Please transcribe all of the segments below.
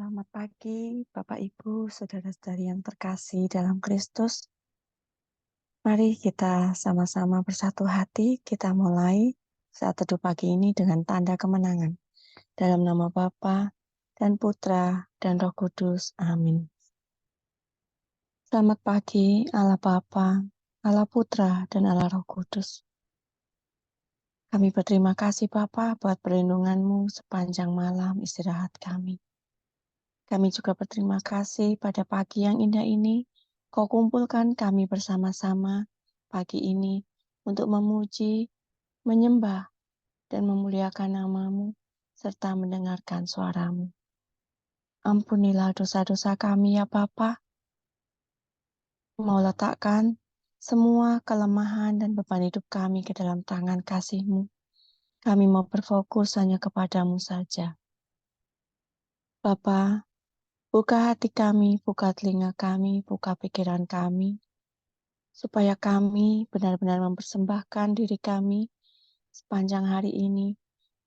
Selamat pagi, Bapak Ibu, saudara-saudari yang terkasih dalam Kristus. Mari kita sama-sama bersatu hati, kita mulai saat teduh pagi ini dengan tanda kemenangan. Dalam nama Bapa dan Putra dan Roh Kudus. Amin. Selamat pagi, Allah Bapa, Allah Putra, dan Allah Roh Kudus. Kami berterima kasih Bapa buat perlindungan-Mu sepanjang malam istirahat kami. Kami juga berterima kasih pada pagi yang indah ini, Kau kumpulkan kami bersama-sama pagi ini untuk memuji, menyembah, dan memuliakan nama-Mu, serta mendengarkan suara-Mu. Ampunilah dosa-dosa kami ya Bapa. Mau letakkan semua kelemahan dan beban hidup kami ke dalam tangan kasih-Mu. Kami mau berfokus hanya kepadamu saja. Bapa, buka hati kami, buka telinga kami, buka pikiran kami, supaya kami benar-benar mempersembahkan diri kami sepanjang hari ini,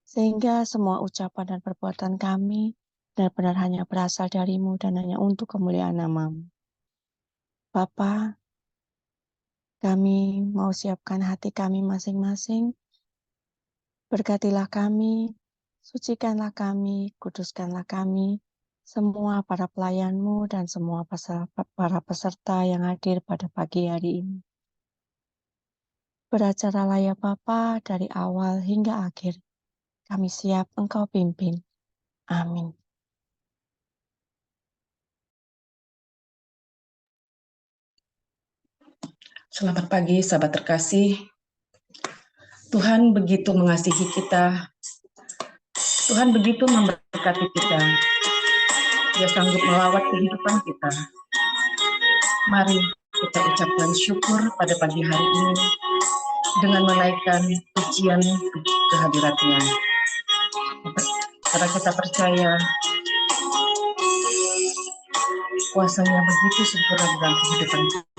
sehingga semua ucapan dan perbuatan kami benar-benar hanya berasal dari-Mu dan hanya untuk kemuliaan nama-Mu. Bapa, kami mau siapkan hati kami masing-masing, berkatilah kami, sucikanlah kami, kuduskanlah kami, semua para pelayan-Mu dan semua para peserta yang hadir pada pagi hari ini. Beracaralah ya Bapa dari awal hingga akhir. Kami siap Engkau pimpin. Amin. Selamat pagi, sahabat terkasih. Tuhan begitu mengasihi kita. Tuhan begitu memberkati kita. Dia sanggup melawat kehidupan kita. Mari kita ucapkan syukur pada pagi hari ini dengan menaikkan pujian kehadirat-Nya. Karena kita percaya kuasa-Nya begitu sempurna dalam kehidupan kita.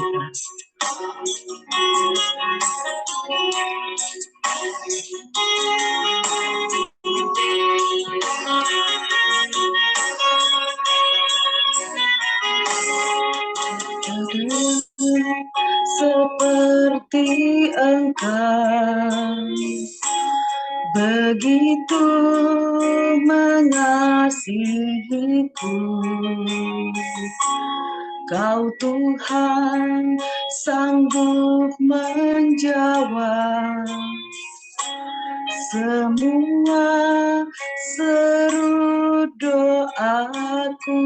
Seperti Engkau begitu mengasihiku, Kau Tuhan sanggup menjawab semua seru doaku.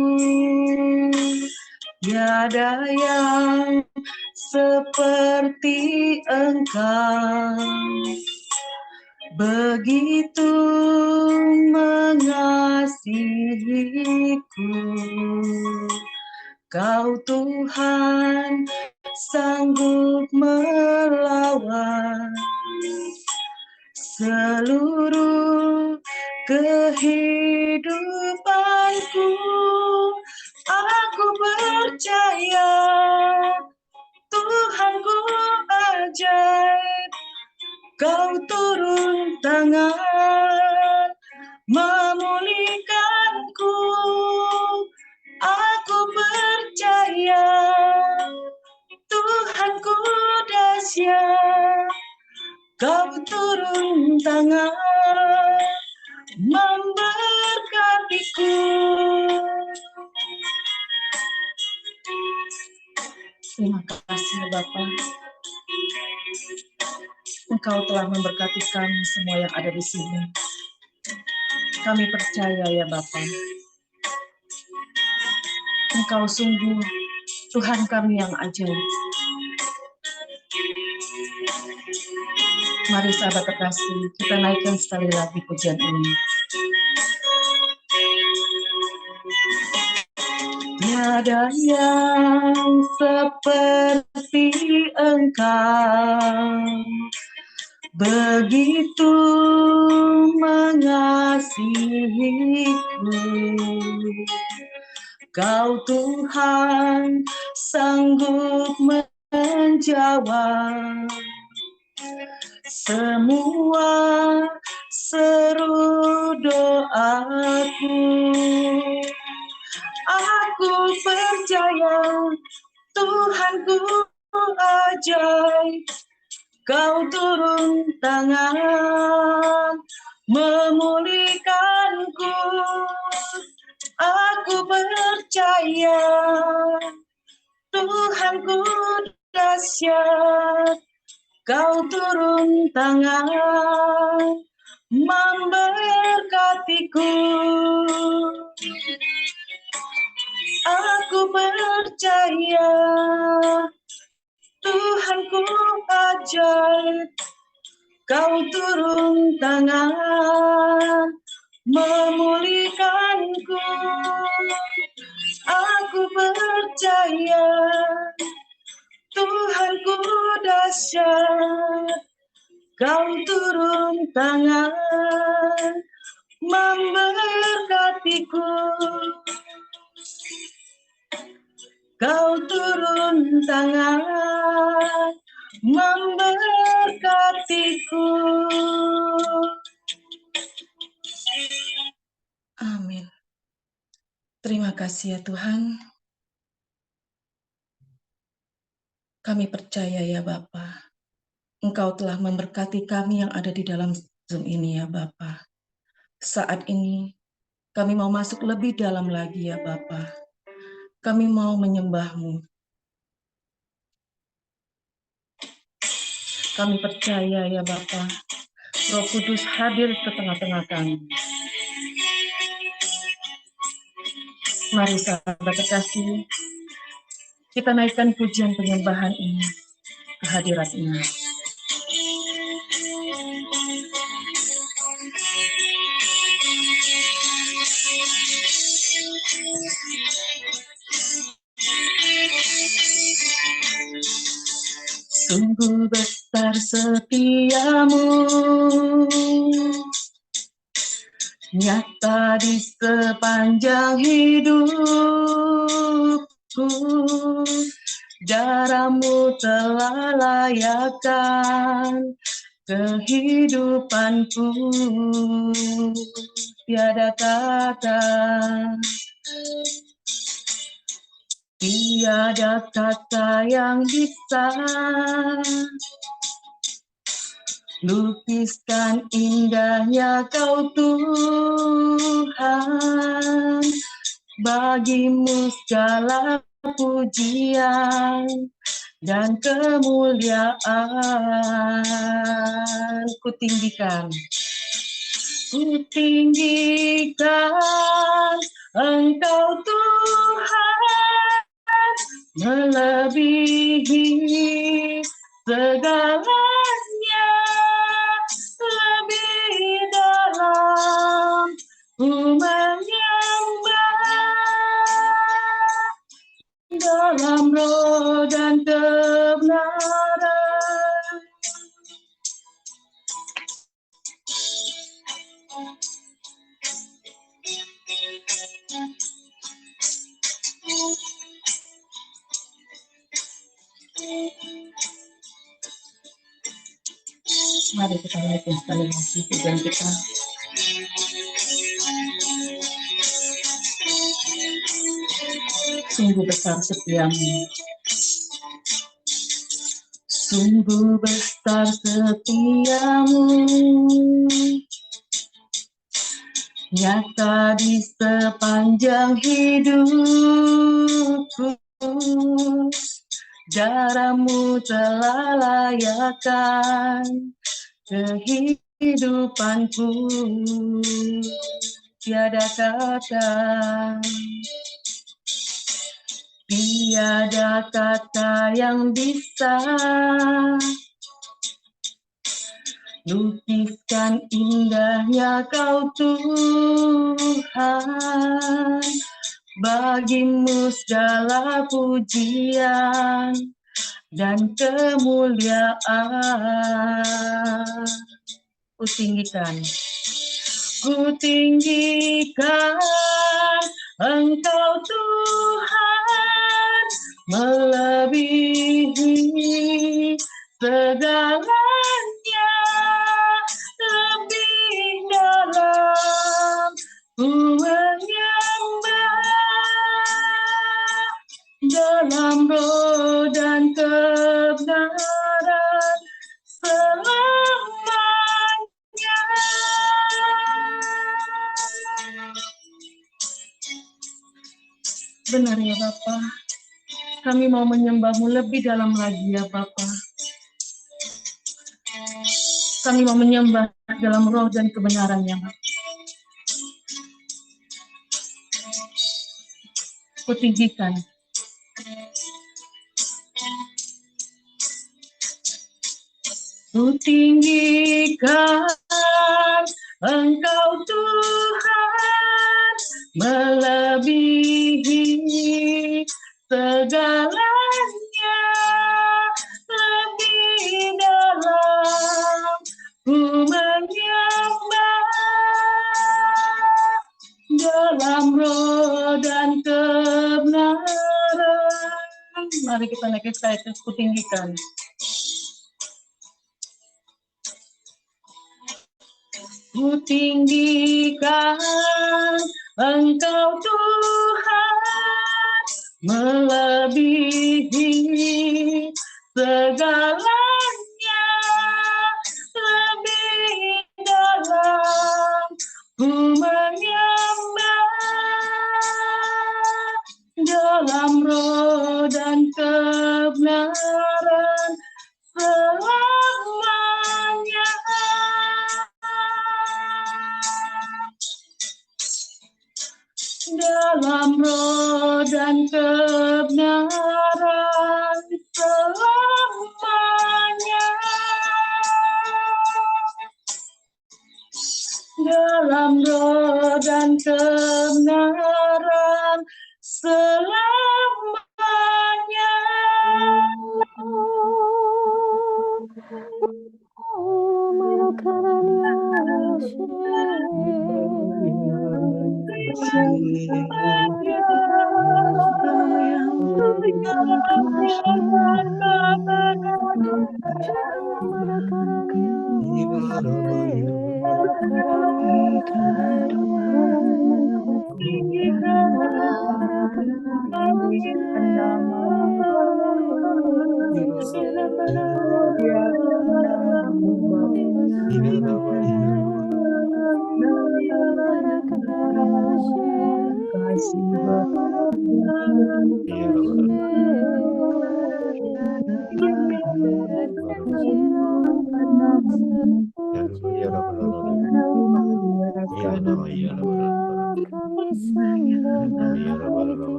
Tiada yang seperti Engkau, begitu mengasihiku. Kau Tuhan sanggup melawan seluruh kehidupanku. Aku percaya Tuhanku ajaib, Kau turun tangan memulihkanku. Aku percaya Tuhanku dahsyat, Kau turun tangan memberkatiku. Terima kasih Bapa. Engkau telah memberkati kami semua yang ada di sini. Kami percaya ya Bapa. Engkau sungguh Tuhan kami yang ajaib. Mari sahabat terkasih, kita naikkan sekali lagi pujian ini. Tiada yang seperti Engkau, begitu mengasihiku. Kau Tuhan sanggup menjawab semua seru doaku. percaya, Tuhanku ajaib, Kau turun tangan memulihkanku. Aku percaya, Tuhanku dahsyat, Kau turun tangan memberkatiku. Aku percaya, Tuhanku ajaib, Kau turun tangan memulihkanku. Aku percaya, Tuhanku dahsyat, Kau turun tangan memberkatiku. Kau turun tangan memberkatiku. Amin. Terima kasih ya Tuhan. Kami percaya ya Bapa, Engkau telah memberkati kami yang ada di dalam Zoom ini ya Bapa. Saat ini kami mau masuk lebih dalam lagi ya Bapa. Kami mau menyembah-Mu. Kami percaya ya Bapa, Roh Kudus hadir ke tengah-tengah kami. Mari sahabat terkasih, kita naikkan pujian penyembahan ini ke hadirat ini. Sungguh besar setiamu, nyata di sepanjang hidupku. Darah-Mu telah layakkan kehidupanku. Tiada kata, tiada kata yang bisa lukiskan indahnya Kau Tuhan. Bagi-Mu segala pujian dan kemuliaan. Kutinggikan Engkau Tuhan, melebihi segalanya, lebih dalam ku menyembah, dalam roh dan kebenaran. Mari kita naikkan sekali lagi pujian kita. Sungguh besar setiamu, sungguh besar setiamu, nyata di sepanjang hidupku. Darah-Mu telah layakkan kehidupanku. Tiada kata, tiada kata yang bisa lukiskan indahnya Kau Tuhan. Bagi-Mu segala pujian dan kemuliaan. Kutinggikan Engkau Tuhan, melebihi segalanya, lebih dalam ku menyembah, Benar ya Bapa. Kami mau menyembah-Mu lebih dalam lagi ya Bapa. Kami mau menyembah dalam roh dan kebenaran ya Bapa. Kutinggikan. Kutinggikan Engkau Tuhan melebihi segalanya, lebih dalam ku menyembah dalam roh dan kebenaran. Mari kita naikkan sekali, kutinggikan. Kutinggikan Engkau Tuhan melebihi segalanya, lebih dalam ku menyembah dalam roh dan kebenaran selamanya. Dalam roh dan kebenaran selamanya. Dalam roh dan kebenaran selamanya.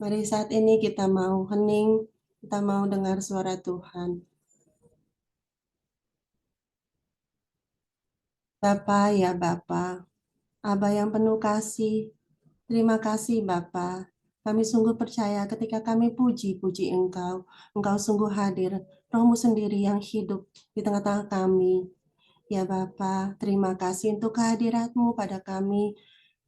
Mari saat ini kita mau hening, kita mau dengar suara Tuhan. Bapa ya Bapa, Aba yang penuh kasih, terima kasih Bapa. Kami sungguh percaya ketika kami puji-puji Engkau, Engkau sungguh hadir, Roh-Mu sendiri yang hidup di tengah-tengah kami. Ya Bapa, terima kasih untuk kehadirat-Mu pada kami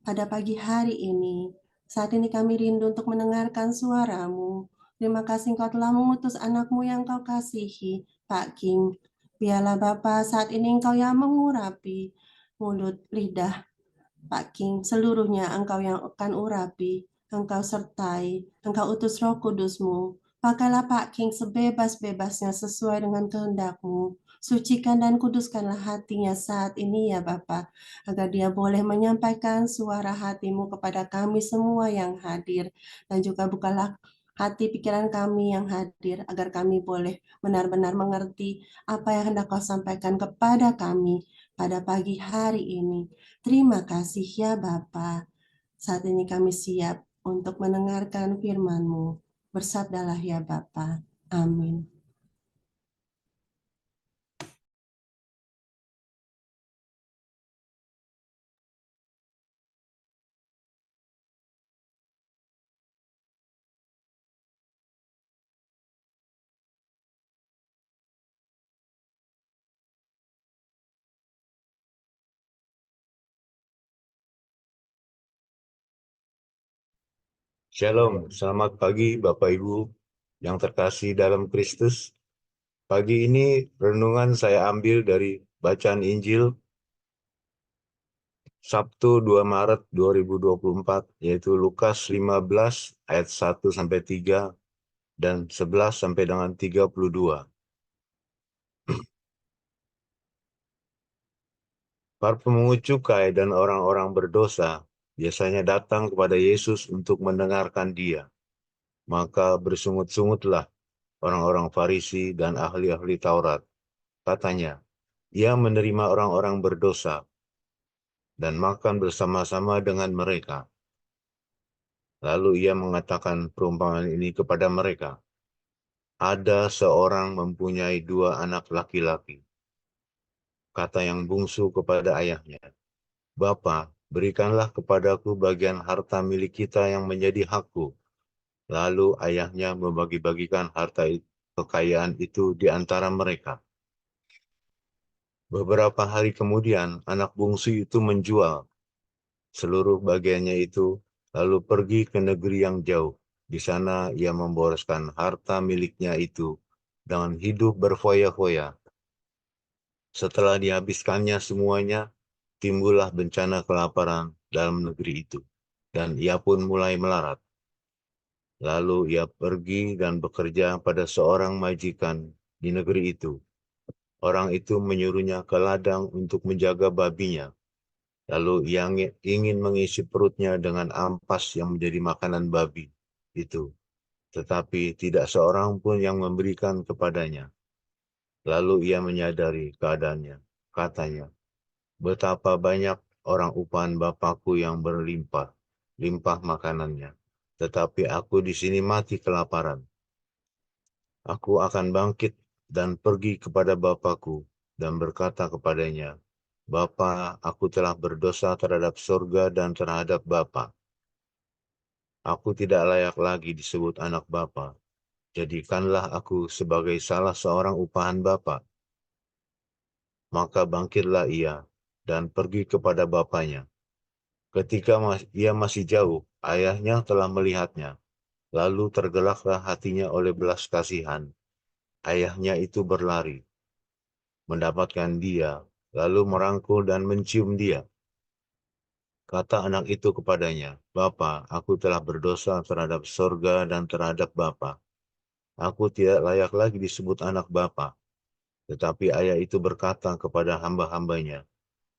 pada pagi hari ini. Saat ini kami rindu untuk mendengarkan suara-Mu. Terima kasih Engkau telah mengutus anak-Mu yang Kau kasihi, Pak King. Biarlah Bapa saat ini Engkau yang mengurapi mulut, lidah, Pak King, seluruhnya Engkau yang akan urapi, Engkau sertai, Engkau utus Roh Kudus-Mu. Pakailah Pak King sebebas-bebasnya sesuai dengan kehendak-Mu. Sucikan dan kuduskanlah hatinya saat ini ya Bapa, agar dia boleh menyampaikan suara hati-Mu kepada kami semua yang hadir. Dan juga bukalah hati pikiran kami yang hadir, agar kami boleh benar-benar mengerti apa yang hendak Kau sampaikan kepada kami pada pagi hari ini. Terima kasih ya Bapa. Saat ini kami siap untuk mendengarkan firman-Mu. Bersabdalah ya Bapa. Amin. Shalom, selamat pagi Bapak Ibu yang terkasih dalam Kristus. Pagi ini renungan saya ambil dari bacaan Injil Sabtu 2 Maret 2024, yaitu Lukas 15 ayat 1-3 dan 11 sampai dengan 32. Para pemungut cukai dan orang-orang berdosa biasanya datang kepada Yesus untuk mendengarkan Dia. Maka bersungut-sungutlah orang-orang Farisi dan ahli-ahli Taurat. Katanya, ia menerima orang-orang berdosa dan makan bersama-sama dengan mereka. Lalu ia mengatakan perumpamaan ini kepada mereka. Ada seorang mempunyai 2 anak laki-laki. Kata yang bungsu kepada ayahnya, Bapa, berikanlah kepadaku bagian harta milik kita yang menjadi hakku. Lalu ayahnya membagi-bagikan harta kekayaan itu di antara mereka. Beberapa hari kemudian, anak bungsu itu menjual seluruh bagiannya itu, lalu pergi ke negeri yang jauh. Di sana ia memboroskan harta miliknya itu dengan hidup berfoya-foya. Setelah dihabiskannya semuanya, timbullah bencana kelaparan dalam negeri itu, dan ia pun mulai melarat. Lalu ia pergi dan bekerja pada seorang majikan di negeri itu. Orang itu menyuruhnya ke ladang untuk menjaga babinya. Lalu ia ingin mengisi perutnya dengan ampas yang menjadi makanan babi itu. Tetapi tidak seorang pun yang memberikan kepadanya. Lalu ia menyadari keadaannya. Katanya, betapa banyak orang upahan Bapakku yang berlimpah, limpah makanannya. Tetapi aku di sini mati kelaparan. Aku akan bangkit dan pergi kepada Bapakku dan berkata kepadanya, Bapa, aku telah berdosa terhadap surga dan terhadap Bapa. Aku tidak layak lagi disebut anak Bapa. Jadikanlah aku sebagai salah seorang upahan Bapa. Maka bangkitlah ia dan pergi kepada bapanya. Ketika ia masih jauh, ayahnya telah melihatnya. Lalu tergelaklah hatinya oleh belas kasihan. Ayahnya itu berlari, mendapatkan dia, lalu merangkul dan mencium dia. Kata anak itu kepadanya, Bapa, aku telah berdosa terhadap sorga dan terhadap Bapa. Aku tidak layak lagi disebut anak bapa. Tetapi ayah itu berkata kepada hamba-hambanya,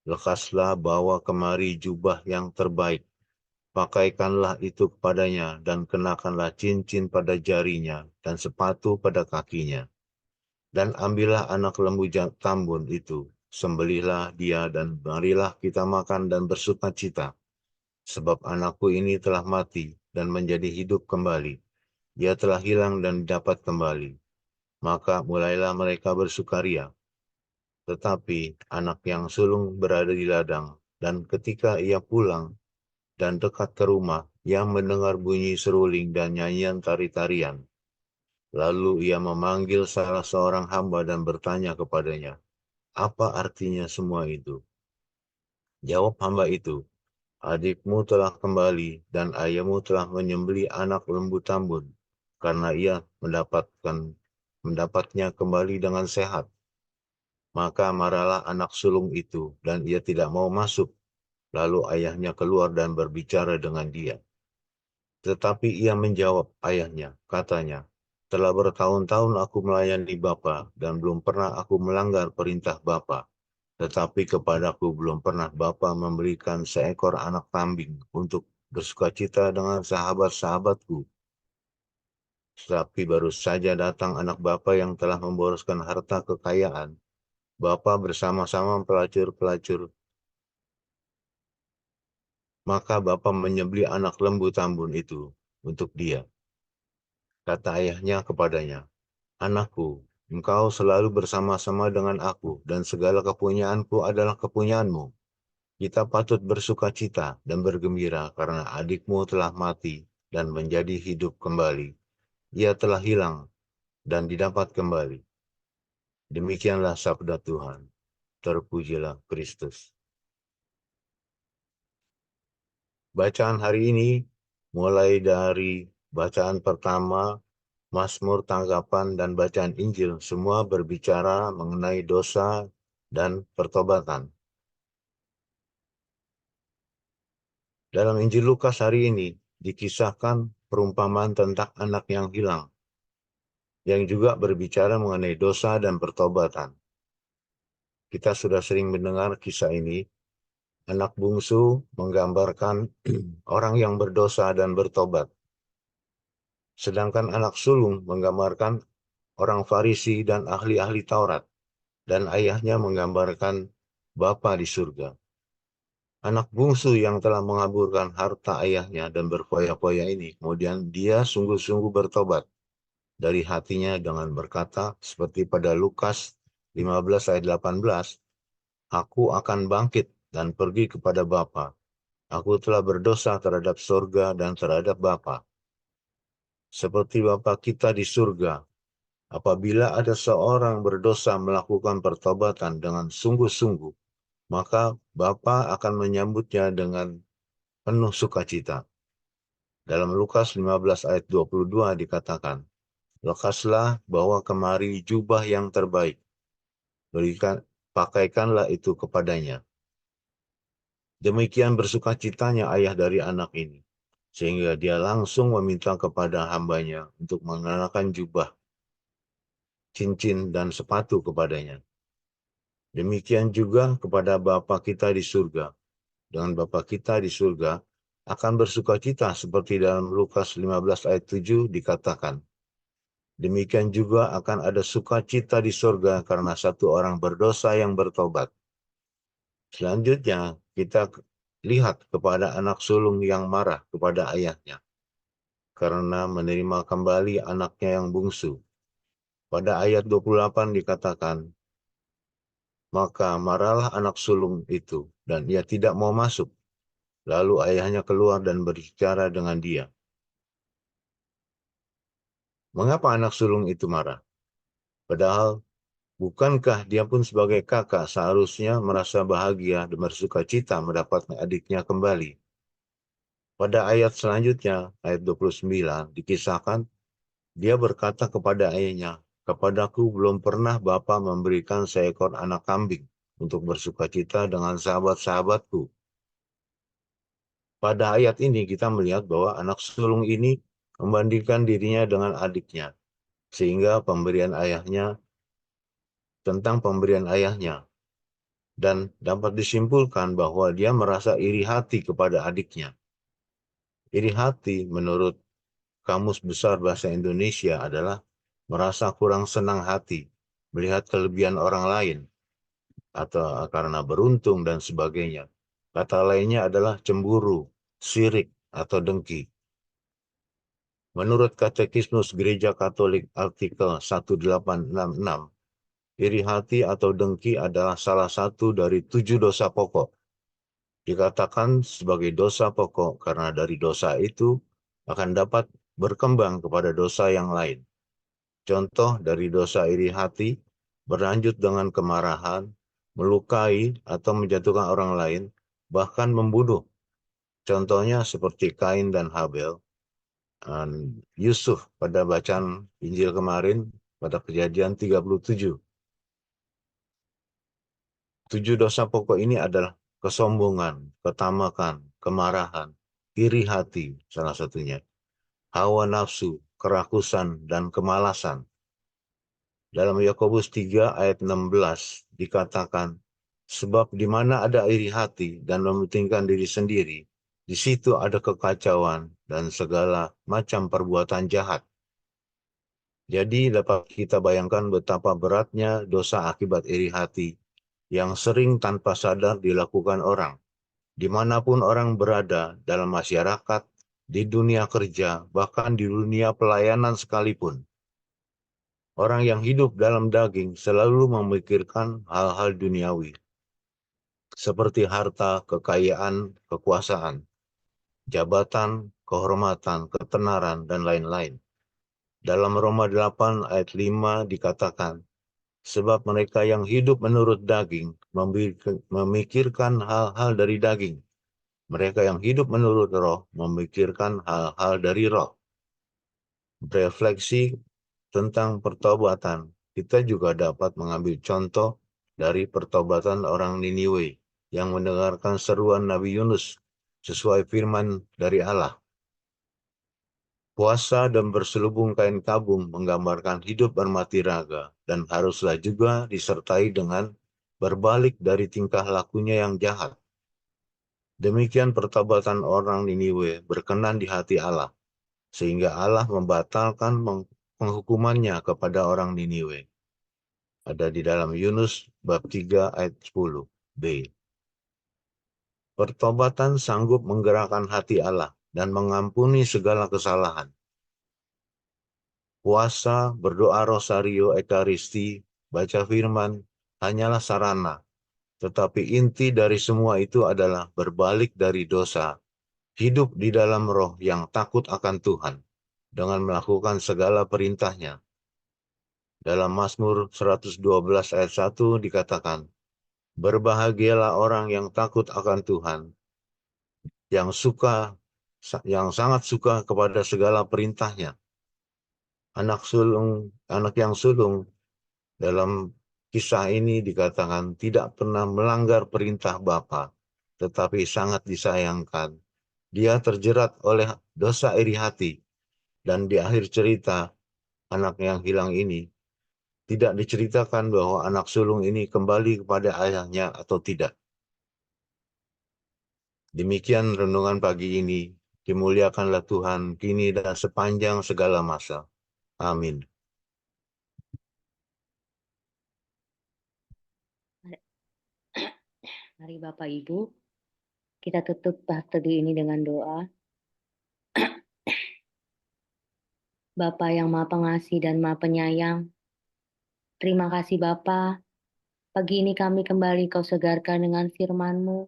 lekaslah bawa kemari jubah yang terbaik. Pakaikanlah itu kepadanya dan kenakanlah cincin pada jarinya dan sepatu pada kakinya. Dan ambillah anak lembu tambun itu, sembelihlah dia dan marilah kita makan dan bersuka cita. Sebab anakku ini telah mati dan menjadi hidup kembali. Ia telah hilang dan dapat kembali. Maka mulailah mereka bersukaria. Tetapi anak yang sulung berada di ladang, dan ketika ia pulang dan dekat ke rumah, ia mendengar bunyi seruling dan nyanyian tari-tarian. Lalu ia memanggil salah seorang hamba dan bertanya kepadanya, apa artinya semua itu? Jawab hamba itu, adikmu telah kembali dan ayahmu telah menyembelih anak lembu tambun, karena ia mendapatnya kembali dengan sehat. Maka marahlah anak sulung itu, dan ia tidak mau masuk. Lalu ayahnya keluar dan berbicara dengan dia. Tetapi ia menjawab ayahnya, katanya, telah bertahun-tahun aku melayani Bapa, dan belum pernah aku melanggar perintah Bapa. Tetapi kepadaku belum pernah Bapa memberikan seekor anak kambing untuk bersukacita dengan sahabat-sahabatku. Tetapi baru saja datang anak Bapa yang telah memboroskan harta kekayaan. Bapa bersama-sama pelacur-pelacur. Maka Bapa menyembelih anak lembu tambun itu untuk dia. Kata ayahnya kepadanya, anakku, engkau selalu bersama-sama dengan aku, dan segala kepunyaanku adalah kepunyaanmu. Kita patut bersuka cita dan bergembira karena adikmu telah mati dan menjadi hidup kembali. Ia telah hilang dan didapat kembali. Demikianlah sabda Tuhan. Terpujilah Kristus. Bacaan hari ini mulai dari bacaan pertama, Mazmur, tanggapan, dan bacaan Injil semua berbicara mengenai dosa dan pertobatan. Dalam Injil Lukas hari ini dikisahkan perumpamaan tentang anak yang hilang, yang juga berbicara mengenai dosa dan pertobatan. Kita sudah sering mendengar kisah ini. Anak bungsu menggambarkan orang yang berdosa dan bertobat. Sedangkan anak sulung menggambarkan orang Farisi dan ahli-ahli Taurat. Dan ayahnya menggambarkan Bapa di surga. Anak bungsu yang telah mengaburkan harta ayahnya dan berfoya-foya ini, kemudian dia sungguh-sungguh bertobat dari hatinya dengan berkata, seperti pada Lukas 15 ayat 18, aku akan bangkit dan pergi kepada Bapa. Aku telah berdosa terhadap surga dan terhadap Bapa. Seperti Bapa kita di surga, apabila ada seorang berdosa melakukan pertobatan dengan sungguh-sungguh, maka Bapa akan menyambutnya dengan penuh sukacita. Dalam Lukas 15 ayat 22 dikatakan, lekaslah bawa kemari jubah yang terbaik, pakaikanlah itu kepadanya. Demikian bersukacitanya ayah dari anak ini, sehingga dia langsung meminta kepada hambanya untuk mengenakan jubah, cincin, dan sepatu kepadanya. Demikian juga kepada Bapa kita di surga. Dengan Bapa kita di surga akan bersukacita seperti dalam Lukas 15 ayat 7 dikatakan. Demikian juga akan ada sukacita di surga karena satu orang berdosa yang bertobat. Selanjutnya kita lihat kepada anak sulung yang marah kepada ayahnya karena menerima kembali anaknya yang bungsu. Pada ayat 28 dikatakan, maka marahlah anak sulung itu dan ia tidak mau masuk. Lalu ayahnya keluar dan berbicara dengan dia. Mengapa anak sulung itu marah? Padahal bukankah dia pun sebagai kakak seharusnya merasa bahagia dan bersuka cita mendapatkan adiknya kembali? Pada ayat selanjutnya, ayat 29, dikisahkan, dia berkata kepada ayahnya, kepadaku belum pernah Bapa memberikan seekor anak kambing untuk bersuka cita dengan sahabat-sahabatku. Pada ayat ini kita melihat bahwa anak sulung ini membandingkan dirinya dengan adiknya. sehingga tentang pemberian ayahnya, dan dapat disimpulkan bahwa dia merasa iri hati kepada adiknya. Iri hati menurut Kamus Besar Bahasa Indonesia adalah merasa kurang senang hati melihat kelebihan orang lain, atau karena beruntung dan sebagainya. Kata lainnya adalah cemburu, sirik, atau dengki. Menurut Katekismus Gereja Katolik artikel 1866, iri hati atau dengki adalah salah satu dari 7 dosa pokok. Dikatakan sebagai dosa pokok karena dari dosa itu akan dapat berkembang kepada dosa yang lain. Contoh dari dosa iri hati berlanjut dengan kemarahan, melukai atau menjatuhkan orang lain, bahkan membunuh. Contohnya seperti Kain dan Habel, dan Yusuf pada bacaan Injil kemarin pada Kejadian 37. 7 dosa pokok ini adalah kesombongan, ketamakan, kemarahan, iri hati salah satunya, hawa nafsu, kerakusan, dan kemalasan. Dalam Yakobus 3 ayat 16 dikatakan, sebab di mana ada iri hati dan mementingkan diri sendiri, di situ ada kekacauan dan segala macam perbuatan jahat. Jadi dapat kita bayangkan betapa beratnya dosa akibat iri hati yang sering tanpa sadar dilakukan orang. Dimanapun orang berada dalam masyarakat, di dunia kerja, bahkan di dunia pelayanan sekalipun. Orang yang hidup dalam daging selalu memikirkan hal-hal duniawi, seperti harta, kekayaan, kekuasaan, jabatan, kehormatan, ketenaran, dan lain-lain. Dalam Roma 8 ayat 5 dikatakan, sebab mereka yang hidup menurut daging memikirkan hal-hal dari daging. Mereka yang hidup menurut roh memikirkan hal-hal dari roh. Refleksi tentang pertobatan, kita juga dapat mengambil contoh dari pertobatan orang Niniwe yang mendengarkan seruan Nabi Yunus sesuai firman dari Allah. Puasa dan berselubung kain kabung menggambarkan hidup bermati raga dan haruslah juga disertai dengan berbalik dari tingkah lakunya yang jahat. Demikian pertobatan orang Niniwe berkenan di hati Allah, sehingga Allah membatalkan penghukumannya kepada orang Niniwe. Ada di dalam Yunus bab 3 ayat 10b. Pertobatan sanggup menggerakkan hati Allah dan mengampuni segala kesalahan. Puasa, berdoa rosario, ekaristi, baca firman, hanyalah sarana. Tetapi inti dari semua itu adalah berbalik dari dosa, hidup di dalam roh yang takut akan Tuhan, dengan melakukan segala perintahnya. Dalam Mazmur 112 ayat 1 dikatakan, berbahagialah orang yang takut akan Tuhan, yang sangat suka kepada segala perintahnya. Anak yang sulung dalam kisah ini dikatakan tidak pernah melanggar perintah Bapa, tetapi sangat disayangkan. Dia terjerat oleh dosa iri hati, dan di akhir cerita, anak yang hilang ini tidak diceritakan bahwa anak sulung ini kembali kepada ayahnya atau tidak. Demikian renungan pagi ini. Dimuliakanlah Tuhan kini dan sepanjang segala masa. Amin. Mari Bapak Ibu, kita tutup bab teduh ini dengan doa. Bapa yang Maha Pengasih dan Maha Penyayang, terima kasih Bapa. Pagi ini kami kembali Kau segarkan dengan firman-Mu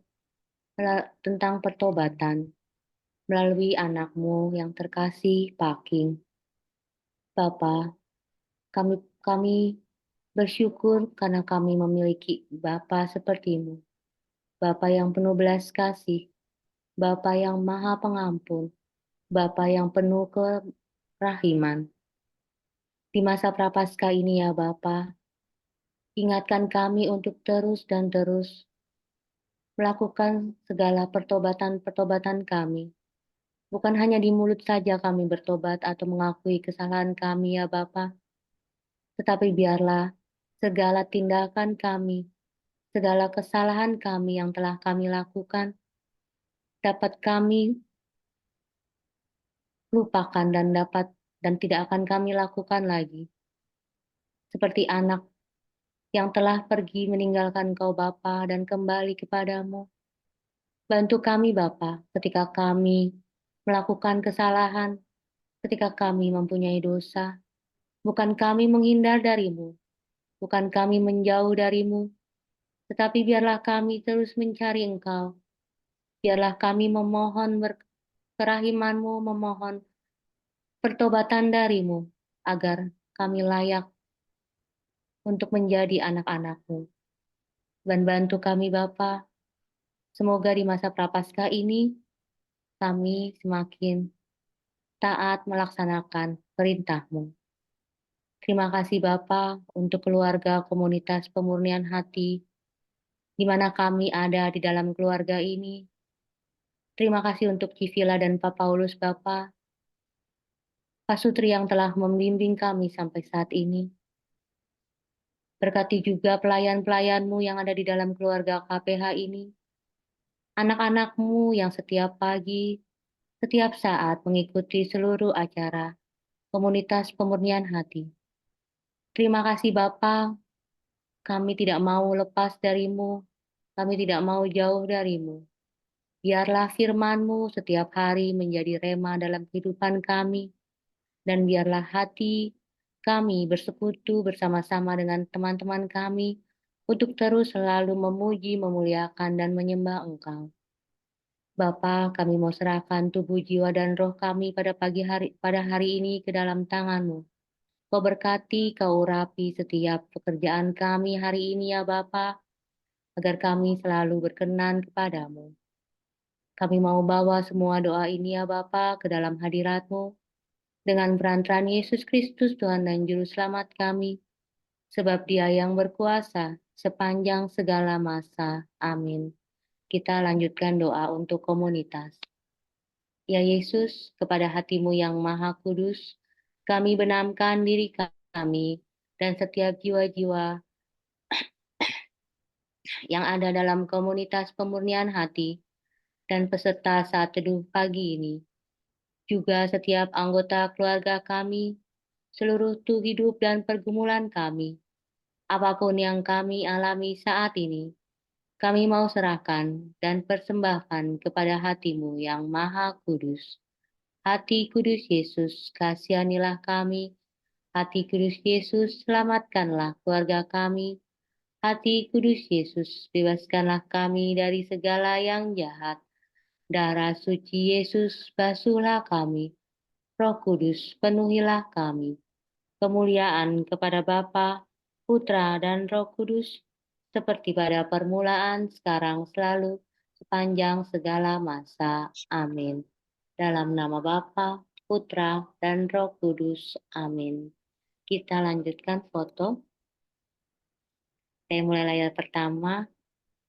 tentang pertobatan melalui anak-Mu yang terkasih, Paking. Bapa, kami bersyukur karena kami memiliki Bapa seperti-Mu. Bapa yang penuh belas kasih, Bapa yang Maha Pengampun, Bapa yang penuh kerahiman. Di masa Prapaskah ini ya Bapa, ingatkan kami untuk terus dan terus melakukan segala pertobatan-pertobatan kami. Bukan hanya di mulut saja kami bertobat atau mengakui kesalahan kami ya Bapa, Tetapi biarlah segala tindakan kami, segala kesalahan kami yang telah kami lakukan, dapat kami lupakan dan tidak akan kami lakukan lagi. Seperti anak yang telah pergi meninggalkan Kau Bapa dan kembali kepadamu. Bantu kami Bapa ketika kami melakukan kesalahan, ketika kami mempunyai dosa. Bukan kami menghindar darimu, bukan kami menjauh darimu, tetapi biarlah kami terus mencari Engkau. Biarlah kami memohon kerahiman-Mu, memohon pertobatan darimu, agar kami layak untuk menjadi anak-anak-Mu. Dan bantu kami Bapa, semoga di masa prapaskah ini kami semakin taat melaksanakan perintah-Mu. Terima kasih Bapa untuk keluarga komunitas pemurnian hati, di mana kami ada di dalam keluarga ini. Terima kasih untuk Civila dan Pak Paulus Bapa, Pak Sutri yang telah membimbing kami sampai saat ini. Berkati juga pelayan-pelayan-Mu yang ada di dalam keluarga KPH ini. Anak-anak-Mu yang setiap pagi, setiap saat mengikuti seluruh acara komunitas pemurnian hati. Terima kasih Bapa, kami tidak mau lepas dari-Mu, kami tidak mau jauh dari-Mu. Biarlah firman-Mu setiap hari menjadi rema dalam kehidupan kami, dan biarlah hati kami bersekutu bersama-sama dengan teman-teman kami untuk terus selalu memuji, memuliakan, dan menyembah Engkau. Bapa, kami mau serahkan tubuh, jiwa, dan roh kami pada hari ini ke dalam tangan-Mu. Kau berkati, Kau urapi setiap pekerjaan kami hari ini ya Bapa, agar kami selalu berkenan kepadamu. Kami mau bawa semua doa ini ya Bapa ke dalam hadirat-Mu, dengan perantaraan Yesus Kristus Tuhan dan Juru Selamat kami, sebab Dia yang berkuasa sepanjang segala masa. Amin. Kita lanjutkan doa untuk komunitas. Ya Yesus, kepada hati-Mu yang maha kudus, kami benamkan diri kami dan setiap jiwa-jiwa yang ada dalam komunitas pemurnian hati dan peserta saat teduh pagi ini. Juga setiap anggota keluarga kami, seluruh tuh hidup dan pergumulan kami, apapun yang kami alami saat ini, kami mau serahkan dan persembahkan kepada hati-Mu yang maha kudus. Hati kudus Yesus, kasihanilah kami. Hati kudus Yesus, selamatkanlah keluarga kami. Hati kudus Yesus, bebaskanlah kami dari segala yang jahat. Darah suci Yesus, basuhlah kami. Roh Kudus, penuhilah kami. Kemuliaan kepada Bapa, Putra, dan Roh Kudus, seperti pada permulaan, sekarang, selalu, sepanjang segala masa. Amin. Dalam nama Bapa, Putra, dan Roh Kudus. Amin. Kita lanjutkan foto. Saya mulai layar pertama.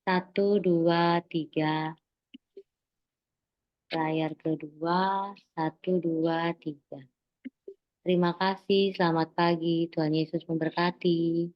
1, 2, 3. Layar kedua. 1, 2, 3. Terima kasih, selamat pagi. Tuhan Yesus memberkati.